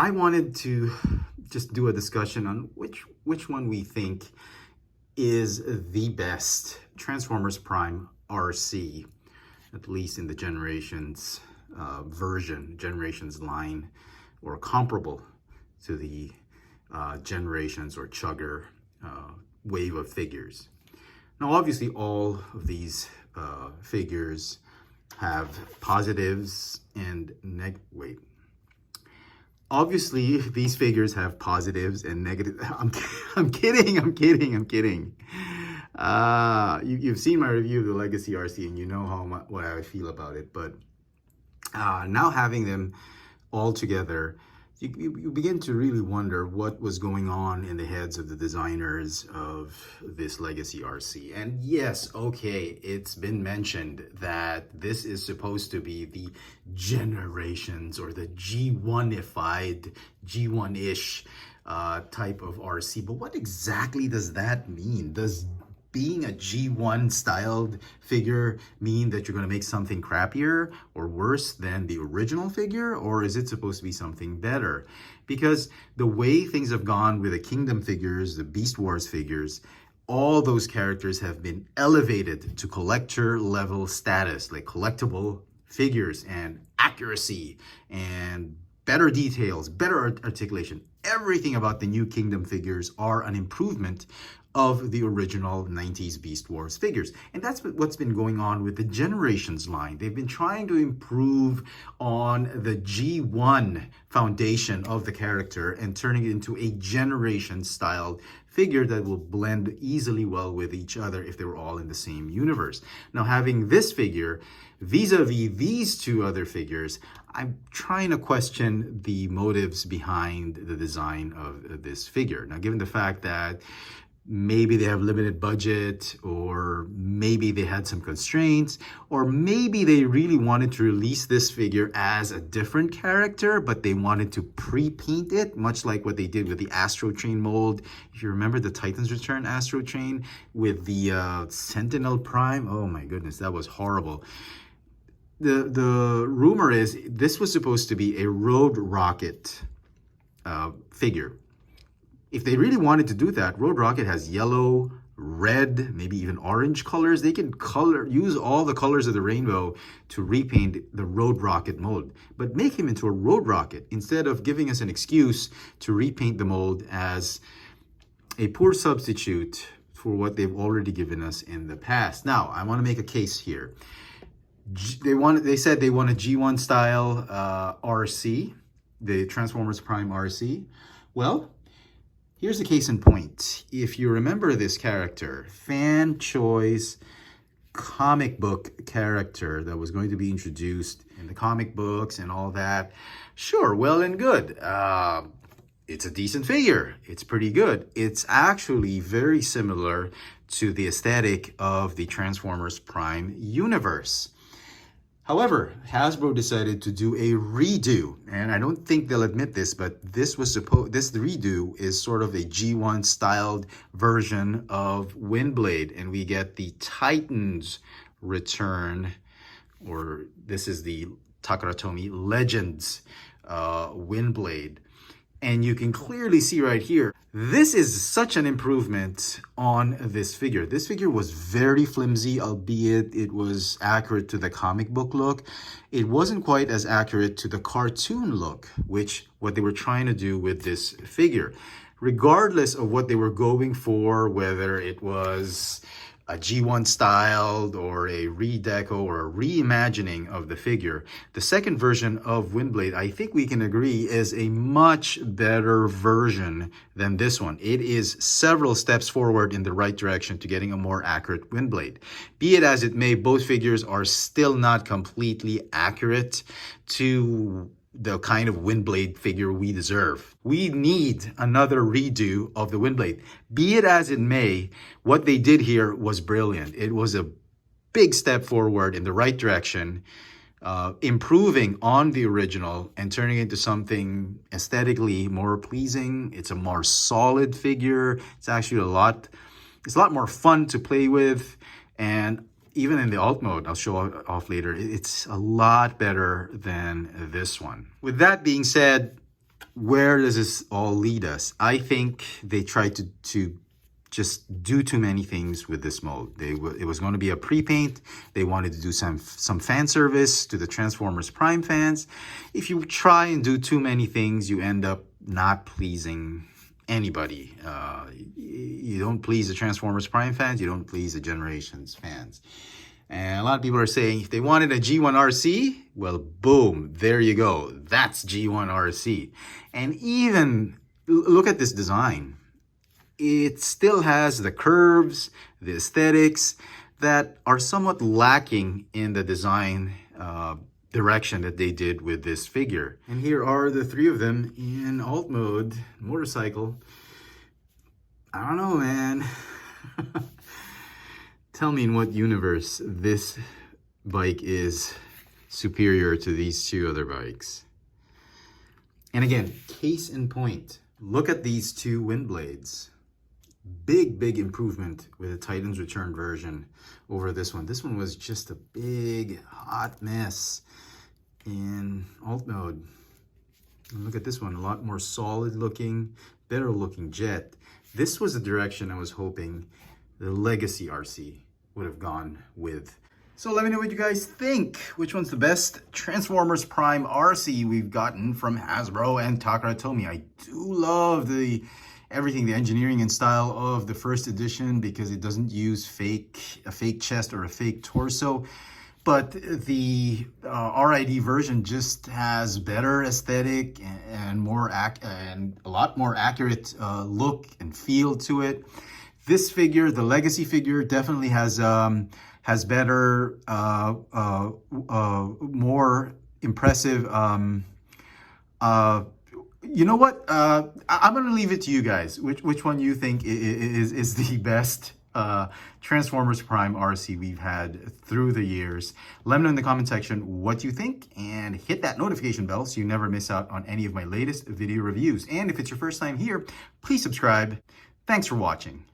I wanted to just do a discussion on which one we think is the best Transformers Prime Arcee, at least in the Generations Generations line, or comparable to the Generations or Chugger wave of figures. Now, obviously, all of these figures have positives and obviously, these figures have positives and negatives. I'm kidding. You've seen my review of the Legacy Arcee, and you know what I feel about it. But now having them all together, you begin to really wonder what was going on in the heads of the designers of this Legacy Arcee. And yes, okay, it's been mentioned that this is supposed to be the Generations or the G1ified, G1-ish type of Arcee. But what exactly does that mean? Does being a G1 styled figure mean that you're going to make something crappier or worse than the original figure? Or is it supposed to be something better? Because the way things have gone with the Kingdom figures, the Beast Wars figures, all those characters have been elevated to collector level status, like collectible figures and accuracy and better details, better articulation. Everything about the new Kingdom figures are an improvement of the original 90s Beast Wars figures. And that's what's been going on with the Generations line. They've been trying to improve on the G1 foundation of the character and turning it into a Generation-styled figure that will blend easily well with each other if they were all in the same universe. Now, having this figure vis-a-vis these two other figures, I'm trying to question the motives behind the design of this figure. Now, given the fact that maybe they have limited budget, or maybe they had some constraints, or maybe they really wanted to release this figure as a different character, but they wanted to pre-paint it, much like what they did with the Astro Train mold. If you remember the Titans Return Astro Train with the Sentinel Prime, oh my goodness, that was horrible. The rumor is this was supposed to be a Road Rocket figure. If they really wanted to do that, Road Rocket has yellow, red, maybe even orange colors. They can use all the colors of the rainbow to repaint the Road Rocket mold, but make him into a Road Rocket instead of giving us an excuse to repaint the mold as a poor substitute for what they've already given us in the past. Now, I want to make a case here. They said they want a G1 style Arcee, the Transformers Prime Arcee. Well, here's the case in point. If you remember this character, fan choice comic book character that was going to be introduced in the comic books and all that, sure, well and good. It's a decent figure. It's pretty good. It's actually very similar to the aesthetic of the Transformers Prime universe. However, Hasbro decided to do a redo, and I don't think they'll admit this, but this redo is sort of a G1 styled version of Windblade, and we get the Titans Return, or this is the Takara Tomy Legends Windblade. And you can clearly see right here, this is such an improvement on this figure. This figure was very flimsy, albeit it was accurate to the comic book look. It wasn't quite as accurate to the cartoon look, which what they were trying to do with this figure. Regardless of what they were going for, whether it was a G1 styled or a redeco or a reimagining of the figure, the second version of Windblade, I think we can agree, is a much better version than this one. It is several steps forward in the right direction to getting a more accurate Windblade. Be it as it may, both figures are still not completely accurate to the kind of Windblade figure we deserve. We need another redo of the Windblade. Be it as it may, what they did here was brilliant. It was a big step forward in the right direction, improving on the original and turning it into something aesthetically more pleasing. It's a more solid figure. It's actually a lot more fun to play with, and even in the alt mode, I'll show off later, it's a lot better than this one. With that being said, where does this all lead us? I think they tried to just do too many things with this mode. It was going to be a pre-paint. They wanted to do some fan service to the Transformers Prime fans. If you try and do too many things, you end up not pleasing anybody. You don't please the Transformers Prime fans, you don't please the Generations fans. And a lot of people are saying if they wanted a G1 Arcee, well, boom, there you go. That's G1 Arcee. And even look at this design. It still has the curves, the aesthetics that are somewhat lacking in the design direction that they did with this figure. And here are the three of them in alt mode, motorcycle. I don't know, man. Tell me in what universe this bike is superior to these two other bikes. And again, case in point, look at these two wind blades. Big improvement with the Titan's Return version over this one. This one was just a big hot mess in alt mode. And look at this one, a lot more solid looking, better looking jet. This was the direction I was hoping the Legacy Arcee would have gone with. So let me know what you guys think. Which one's the best Transformers Prime Arcee we've gotten from Hasbro and Takara Tomy? I do love the engineering and style of the first edition because it doesn't use a fake chest or a fake torso. But the RID version just has better aesthetic and a lot more accurate look and feel to it. This figure, the Legacy figure, definitely has better, more impressive. You know what? I'm gonna leave it to you guys. Which one you think is the best Transformers Prime Arcee we've had through the years? Let me know in the comment section what you think, and hit that notification bell so you never miss out on any of my latest video reviews. And if it's your first time here, please subscribe. Thanks for watching.